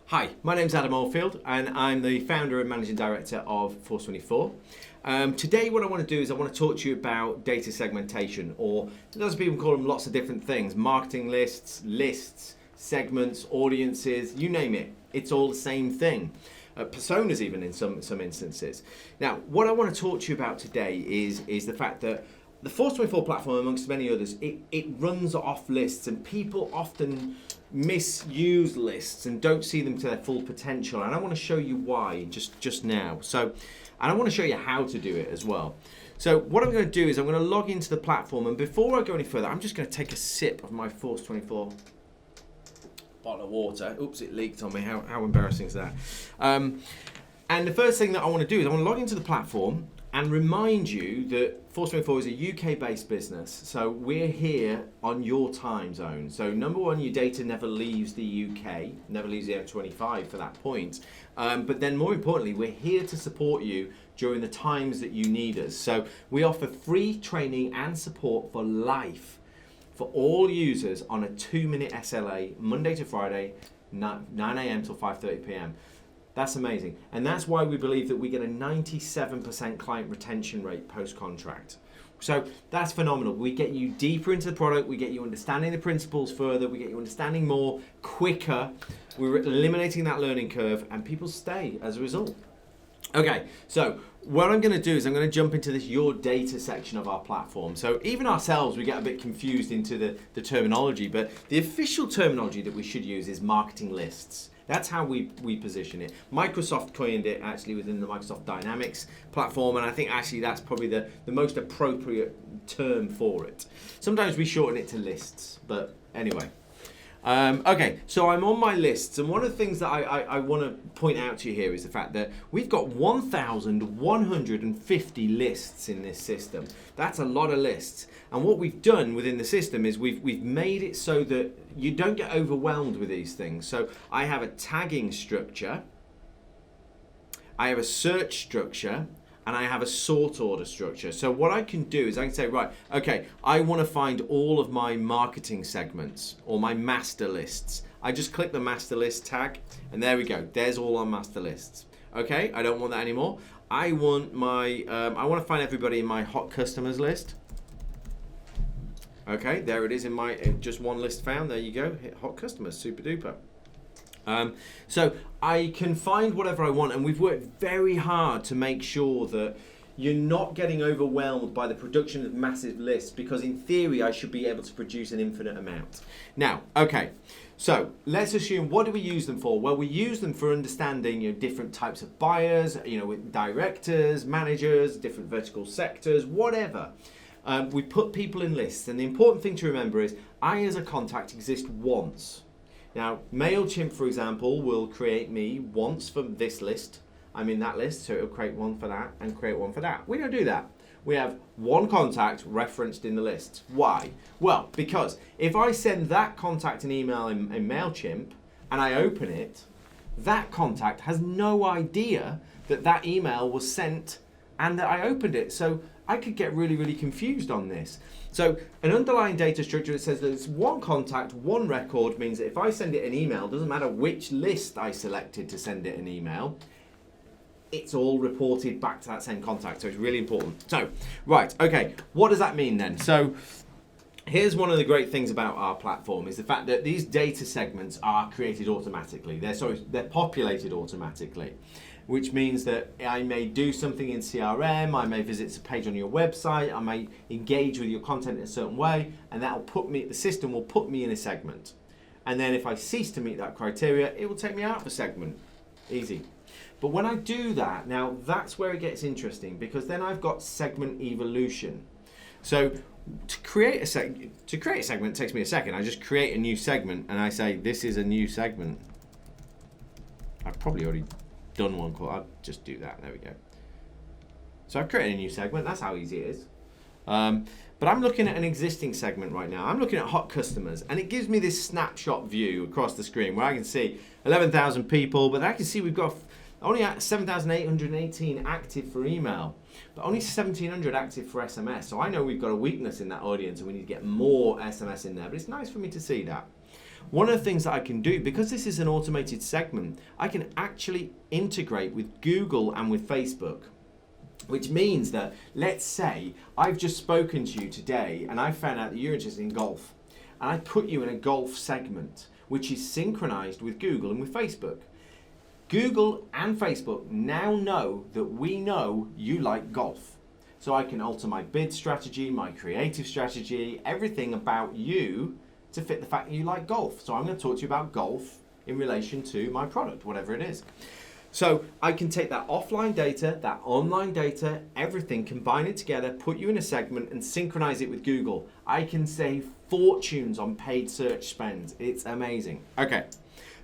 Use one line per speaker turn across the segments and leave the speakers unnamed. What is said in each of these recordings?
Hi, my name's Adam Oldfield and I'm the founder and managing director of Force24. Today what I want to do is I want to talk to you about data segmentation, or lots of people call them lots of different things: marketing lists, segments, audiences, you name it. It's all the same thing. Personas even in some instances. Now what I want to talk to you about today is the fact that the Force24 platform, amongst many others, it runs off lists, and people often misuse lists and don't see them to their full potential. And I want to show you why just now. And I want to show you how to do it as well. So what I'm going to do is I'm going to log into the platform, and before I go any further, I'm just going to take a sip of my Force24 bottle of water. Oops, it leaked on me. How embarrassing is that? And the first thing that I want to do is I want to log into the platform and remind you that Force24 is a UK-based business, so we're here on your time zone. So number one, your data never leaves the UK, never leaves the F25 for that point. But then more importantly, we're here to support you during the times that you need us. So we offer free training and support for life for all users on a 2-minute SLA, Monday to Friday, 9 a.m. till 5:30 p.m. That's amazing. And that's why we believe that we get a 97% client retention rate post-contract. So that's phenomenal. We get you deeper into the product, we get you understanding the principles further, we get you understanding more quicker, we're eliminating that learning curve, and people stay as a result. Okay, so what I'm going to do is I'm going to jump into this your data section of our platform. So even ourselves, we get a bit confused into the terminology, but the official terminology that we should use is marketing lists. That's how we position it. Microsoft coined it actually within the Microsoft Dynamics platform, and I think actually that's probably the most appropriate term for it. Sometimes we shorten it to lists, but anyway. Okay, so I'm on my lists, and one of the things that I want to point out to you here is the fact that we've got 1,150 lists in this system. That's a lot of lists. And what we've done within the system is we've made it so that you don't get overwhelmed with these things. So I have a tagging structure, I have a search structure, and I have a sort order structure. So what I can do is I can say, right, okay, I want to find all of my marketing segments or my master lists. I just click the master list tag, and there we go. There's all our master lists. Okay, I don't want that anymore. I want my, I want to find everybody in my hot customers list. Okay, there it is in my, just one list found. There you go, hit hot customers, super duper. So I can find whatever I want, and we've worked very hard to make sure that you're not getting overwhelmed by the production of massive lists, because in theory I should be able to produce an infinite amount. Now, okay, so let's assume, what do we use them for? Well, we use them for understanding different types of buyers, with directors, managers, different vertical sectors, whatever. We put people in lists, and the important thing to remember is I as a contact exist once. Now, MailChimp, for example, will create me once for this list. I'm in that list, so it'll create one for that and create one for that. We don't do that. We have one contact referenced in the list. Why? Well, because if I send that contact an email in MailChimp and I open it, that contact has no idea that that email was sent and that I opened it. So I could get really, really confused on this. So an underlying data structure that says that it's one contact, one record, means that if I send it an email, doesn't matter which list I selected to send it an email, it's all reported back to that same contact. So it's really important. So, right, okay, what does that mean then? So here's one of the great things about our platform is the fact that these data segments are created automatically. They're populated automatically, which means that I may do something in CRM, I may visit a page on your website, I may engage with your content in a certain way, and the system will put me in a segment. And then if I cease to meet that criteria, it will take me out of a segment. Easy. But when I do that, now that's where it gets interesting, because then I've got segment evolution. So to create a segment takes me a second. I just create a new segment and I say, this is a new segment. I've probably already done one call. I'll just do that. There we go. So I've created a new segment. That's how easy it is. But I'm looking at an existing segment right now. I'm looking at hot customers, and it gives me this snapshot view across the screen where I can see 11,000 people, but I can see we've got only 7,818 active for email, but only 1,700 active for SMS. So I know we've got a weakness in that audience and we need to get more SMS in there, but it's nice for me to see that. one of the things that I can do, because this is an automated segment, I can actually integrate with Google and with Facebook. Which means that, let's say, I've just spoken to you today and I found out that you're interested in golf. And I put you in a golf segment, which is synchronized with Google and with Facebook. Google and Facebook now know that we know you like golf. So I can alter my bid strategy, my creative strategy, everything about you to fit the fact that you like golf. So I'm going to talk to you about golf in relation to my product, whatever it is. So I can take that offline data, that online data, everything, combine it together, put you in a segment and synchronize it with Google. I can save fortunes on paid search spend. It's amazing. Okay,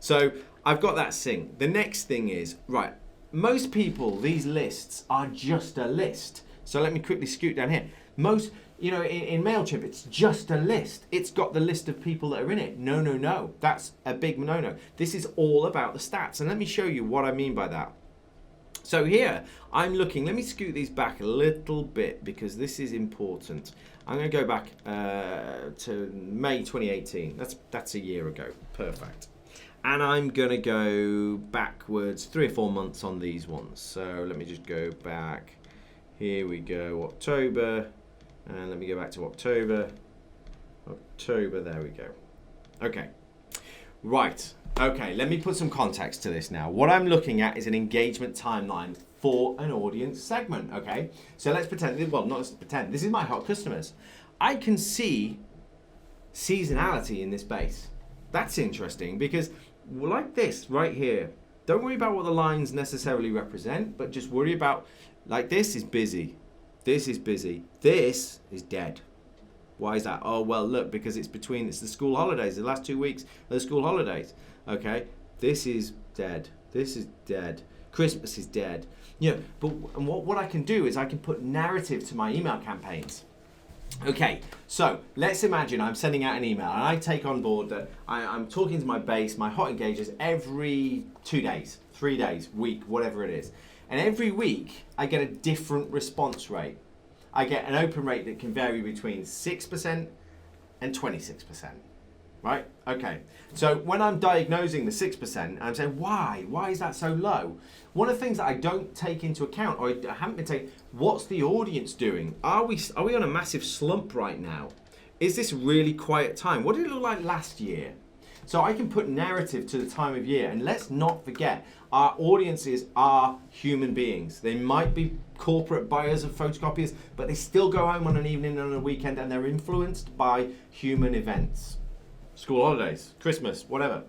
so I've got that sync. The next thing is, right, most people, these lists are just a list. So let me quickly scoot down here. Most, in MailChimp, it's just a list. It's got the list of people that are in it. No. That's a big no. This is all about the stats. And let me show you what I mean by that. So here, I'm looking, let me scoot these back a little bit because this is important. I'm going to go back to May 2018. That's a year ago. Perfect. And I'm going to go backwards 3 or 4 months on these ones. So let me just go back. Here we go, October. And let me go back to October, there we go. Okay, right, okay, let me put some context to this now. What I'm looking at is an engagement timeline for an audience segment, okay? So let's pretend, well, not let's pretend, this is my hot customers. I can see seasonality in this base. That's interesting because like this right here, don't worry about what the lines necessarily represent, but just worry about, like this is busy. This is busy. This is dead. Why is that? Oh, well, look, because it's the school holidays. The last 2 weeks are the school holidays. Okay? This is dead. This is dead. Christmas is dead. But what I can do is I can put narrative to my email campaigns. Okay, so let's imagine I'm sending out an email and I take on board that I'm talking to my base, my hot engagers, every 2 days, 3 days, week, whatever it is. And every week, I get a different response rate. I get an open rate that can vary between 6% and 26%, right? Okay, so when I'm diagnosing the 6%, I'm saying, why? Why is that so low? One of the things that I don't take into account, or I haven't been taking, what's the audience doing? Are we on a massive slump right now? Is this really quiet time? What did it look like last year? So I can put narrative to the time of year, and let's not forget, our audiences are human beings. They might be corporate buyers of photocopiers, but they still go home on an evening and on a weekend, and they're influenced by human events. School holidays, Christmas, whatever.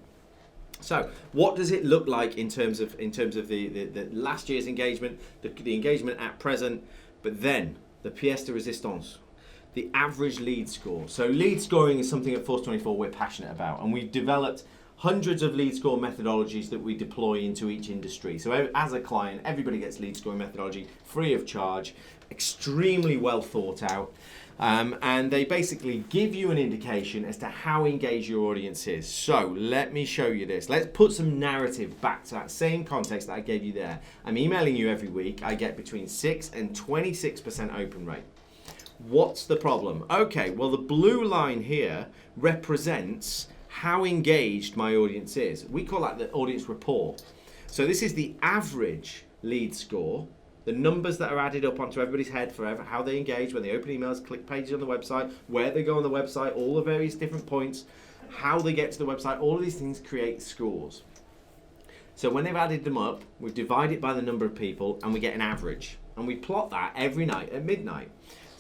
So what does it look like in terms of the last year's engagement, the engagement at present, but then the pièce de résistance? The average lead score. So lead scoring is something at Force24 we're passionate about, and we've developed hundreds of lead score methodologies that we deploy into each industry. So as a client, everybody gets lead scoring methodology free of charge, extremely well thought out, and they basically give you an indication as to how engaged your audience is. So let me show you this. Let's put some narrative back to that same context that I gave you there. I'm emailing you every week. I get between 6 and 26% open rate. What's the problem? Okay, well, the blue line here represents how engaged my audience is. We call that the audience report. So this is the average lead score, the numbers that are added up onto everybody's head for how they engage, when they open emails, click pages on the website, where they go on the website, all the various different points, how they get to the website, all of these things create scores. So when they've added them up, we divide it by the number of people and we get an average. And we plot that every night at midnight.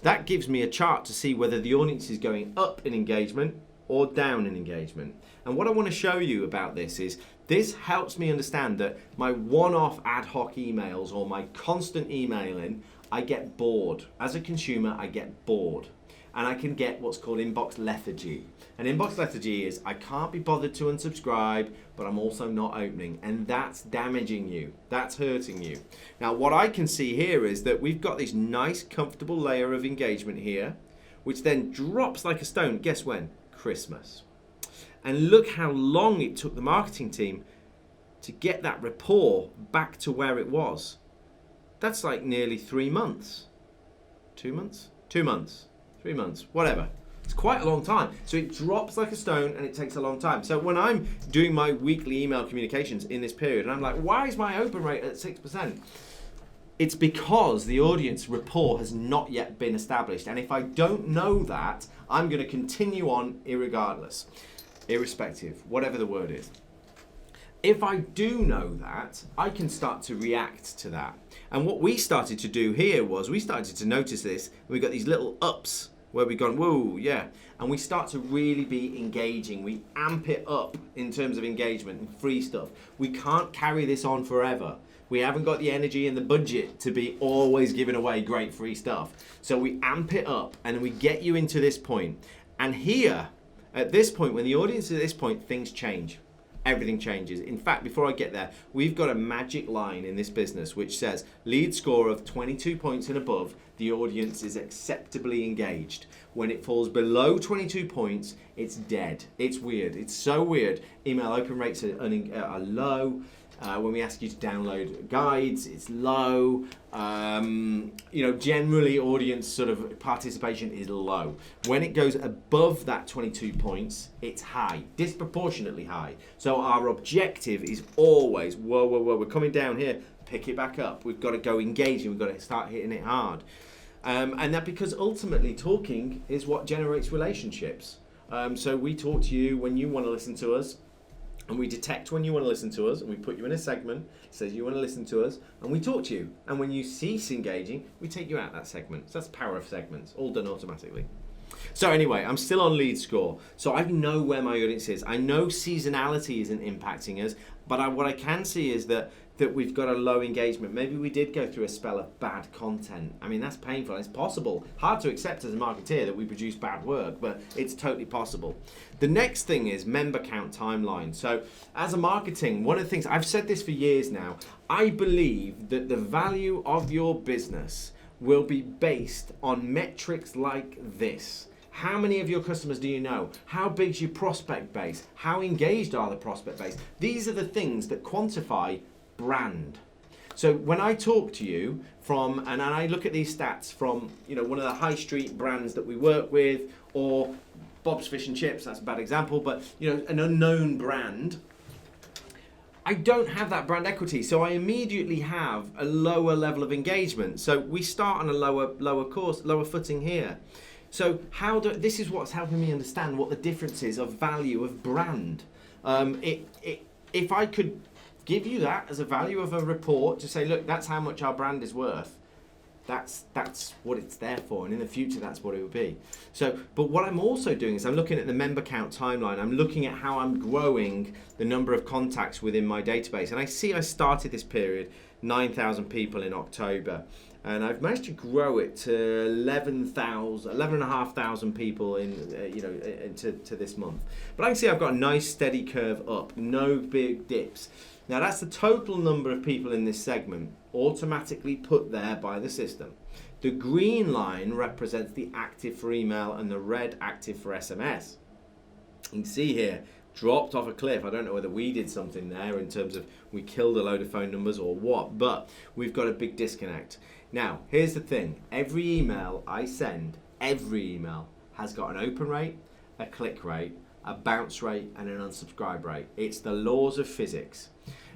That gives me a chart to see whether the audience is going up in engagement or down in engagement. And what I want to show you about this is this helps me understand that my one-off ad hoc emails or my constant emailing, I get bored. As a consumer, I get bored. And I can get what's called inbox lethargy. And inbox lethargy is I can't be bothered to unsubscribe, but I'm also not opening. And that's damaging you. That's hurting you. Now, what I can see here is that we've got this nice, comfortable layer of engagement here, which then drops like a stone. Guess when? Christmas. And look how long it took the marketing team to get that rapport back to where it was. That's like nearly 3 months. 2 months? 2 months. 3 months, whatever. It's quite a long time. So it drops like a stone and it takes a long time. So when I'm doing my weekly email communications in this period, and I'm like, why is my open rate at 6%? It's because the audience rapport has not yet been established. And if I don't know that, I'm going to continue on irregardless, irrespective, whatever the word is. If I do know that, I can start to react to that. And what we started to do here was we started to notice this. We got these little ups where we've gone, whoa, yeah. And we start to really be engaging. We amp it up in terms of engagement and free stuff. We can't carry this on forever. We haven't got the energy and the budget to be always giving away great free stuff. So we amp it up and we get you into this point. And here, at this point, when the audience is at this point, things change. Everything changes. In fact, before I get there, we've got a magic line in this business which says lead score of 22 points and above, the audience is acceptably engaged. When it falls below 22 points, it's dead. It's weird. It's so weird. Email open rates are low. When we ask you to download guides, it's low. Generally audience sort of participation is low. When it goes above that 22 points, it's high, disproportionately high. So our objective is always, whoa, we're coming down here, pick it back up. We've got to go engaging, we've got to start hitting it hard. And that because ultimately talking is what generates relationships. So we talk to you when you want to listen to us. And we detect when you want to listen to us, and we put you in a segment, it says you want to listen to us, and we talk to you. And when you cease engaging, we take you out of that segment. So that's the power of segments, all done automatically. So anyway, I'm still on lead score. So I know where my audience is. I know seasonality isn't impacting us, but what I can see is that we've got a low engagement. Maybe we did go through a spell of bad content. I mean, that's painful. It's possible. Hard to accept as a marketeer that we produce bad work, but it's totally possible. The next thing is member count timeline. So as a marketing, one of the things, I've said this for years now, I believe that the value of your business will be based on metrics like this. How many of your customers do you know? How big's your prospect base? How engaged are the prospect base? These are the things that quantify brand. So when I talk to you and I look at these stats from one of the high street brands that we work with, or Bob's Fish and Chips, that's a bad example, but an unknown brand, I don't have that brand equity, so I immediately have a lower level of engagement. So we start on a lower footing here. So this is what's helping me understand what the difference is of value of brand. If I could give you that as a value of a report to say, look, that's how much our brand is worth. That's what it's there for, and in the future that's what it would be. So, but what I'm also doing is I'm looking at the member count timeline. I'm looking at how I'm growing the number of contacts within my database, and I see I started this period 9,000 people in October, and I've managed to grow it to 11,500 people into this month. But I can see I've got a nice steady curve up, no big dips. Now that's the total number of people in this segment automatically put there by the system. The green line represents the active for email and the red active for SMS. You can see here, dropped off a cliff. I don't know whether we did something there in terms of we killed a load of phone numbers or what, but we've got a big disconnect. Now, here's the thing. Every email I send, every email has got an open rate, a click rate, a bounce rate, and an unsubscribe rate. It's the laws of physics.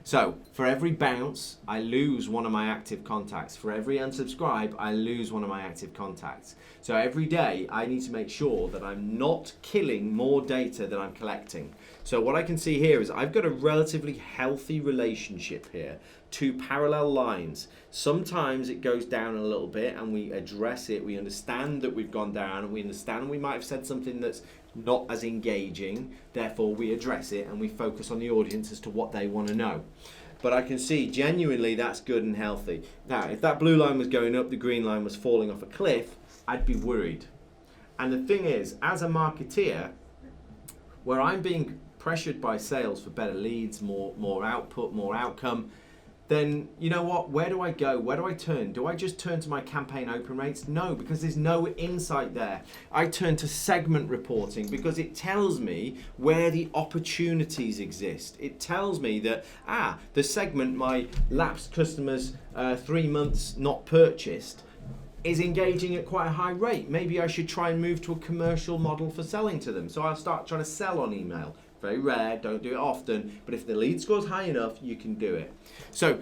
So for every bounce, I lose one of my active contacts. For every unsubscribe, I lose one of my active contacts. So every day, I need to make sure that I'm not killing more data than I'm collecting. So what I can see here is I've got a relatively healthy relationship here, two parallel lines. Sometimes it goes down a little bit and we address it. We understand that we've gone down, and we understand we might have said something that's not as engaging, therefore we address it and we focus on the audience as to what they want to know. But I can see genuinely that's good and healthy. Now, if that blue line was going up, the green line was falling off a cliff, I'd be worried. And the thing is, as a marketeer, where I'm being pressured by sales for better leads, more output, more outcome, then you know what? Where do I go? Where do I turn? Do I just turn to my campaign open rates? No, because there's no insight there. I turn to segment reporting because it tells me where the opportunities exist. It tells me that, the segment, my lapsed customers, 3 months not purchased, is engaging at quite a high rate. Maybe I should try and move to a commercial model for selling to them. So I'll start trying to sell on email. Very rare, don't do it often, but if the lead score's high enough, you can do it. So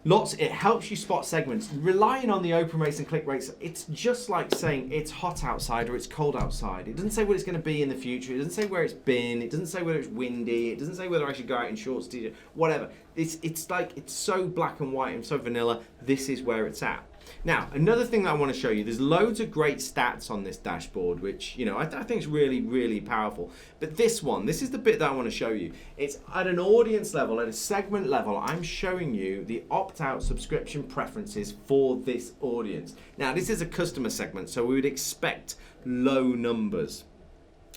it helps you spot segments. Relying on the open rates and click rates, it's just like saying it's hot outside or it's cold outside. It doesn't say what it's going to be in the future. It doesn't say where it's been. It doesn't say whether it's windy. It doesn't say whether I should go out in shorts, t-shirt, whatever. It's like, it's so black and white and so vanilla. This is where it's at. Now, another thing that I want to show you, there's loads of great stats on this dashboard, which, you know, I think is really, really powerful. But this is the bit that I want to show you. It's at an audience level, at a segment level, I'm showing you the opt-out subscription preferences for this audience. Now, this is a customer segment, so we would expect low numbers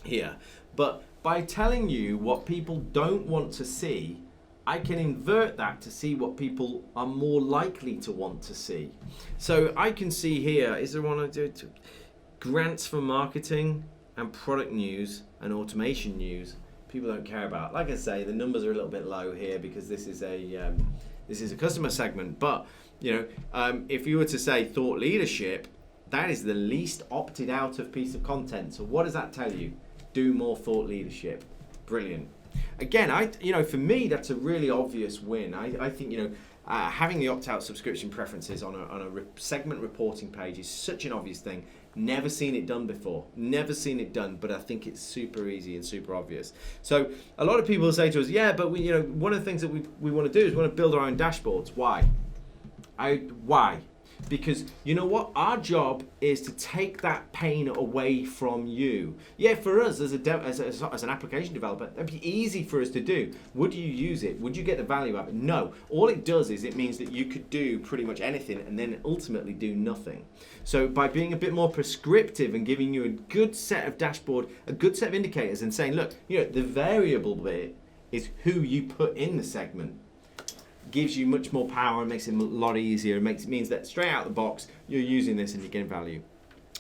here. But by telling you what people don't want to see, I can invert that to see what people are more likely to want to see. So I can see here, is there one I do? Grants for marketing and product news and automation news. People don't care about. Like I say, the numbers are a little bit low here because this is a customer segment. But you know, if you were to say thought leadership, that is the least opted out of piece of content. So what does that tell you? Do more thought leadership. Brilliant. Again, for me, that's a really obvious win. I think, having the opt-out subscription preferences on a segment reporting page is such an obvious thing. Never seen it done before. Never seen it done, but I think it's super easy and super obvious. So a lot of people say to us, yeah, but one of the things that we want to do is we want to build our own dashboards. Why? Why? Because you know what? Our job is to take that pain away from you. Yeah, for us as an application developer, that'd be easy for us to do. Would you use it? Would you get the value out of it? No. All it does is it means that you could do pretty much anything and then ultimately do nothing. So by being a bit more prescriptive and giving you a good set of dashboard, a good set of indicators and saying, look, the variable bit is who you put in the segment. Gives you much more power and makes it a lot easier. It means that straight out the box, you're using this and you're getting value.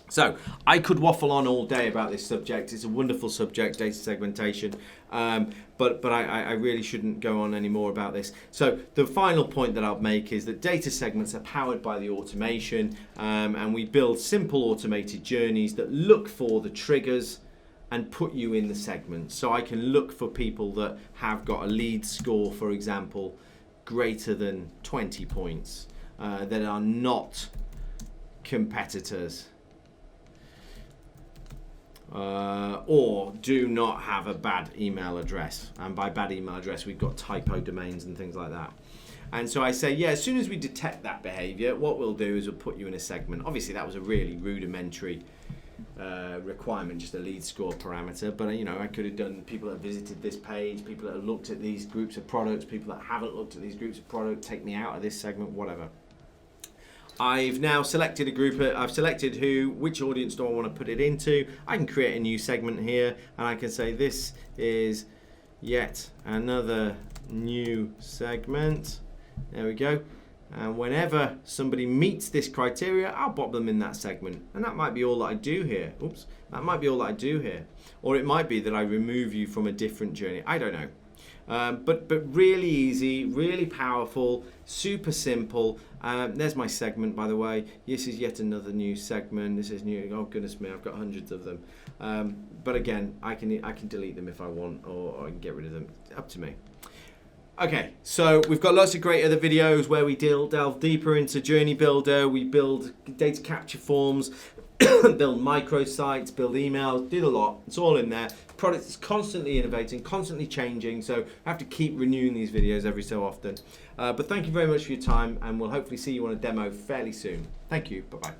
So I could waffle on all day about this subject. It's a wonderful subject, data segmentation, but I really shouldn't go on any more about this. So the final point that I'll make is that data segments are powered by the automation, and we build simple automated journeys that look for the triggers and put you in the segment. So I can look for people that have got a lead score, for example, greater than 20 points, that are not competitors, or do not have a bad email address. And by bad email address, we've got typo domains and things like that. And so I say, yeah, as soon as we detect that behavior, what we'll do is we'll put you in a segment. Obviously, that was a really rudimentary requirement, just a lead score parameter, but I could have done people that have visited this page, people that have looked at these groups of products, people that haven't looked at these groups of products, take me out of this segment, whatever. I've now selected a group. I've selected which audience do I want to put it into. I can create a new segment here, and I can say this is yet another new segment. There we go. And whenever somebody meets this criteria, I'll pop them in that segment. And that might be all that I do here. Oops, that might be all that I do here. Or it might be that I remove you from a different journey. I don't know. But really easy, really powerful, super simple. There's my segment, by the way. This is yet another new segment. This is new. Oh goodness me, I've got hundreds of them. But again, I can delete them if I want, or I can get rid of them. Up to me. Okay, so we've got lots of great other videos where we delve deeper into Journey Builder. We build data capture forms, build microsites, build emails, do the lot. It's all in there. The product is constantly innovating, constantly changing, so I have to keep renewing these videos every so often. But thank you very much for your time, and we'll hopefully see you on a demo fairly soon. Thank you. Bye-bye.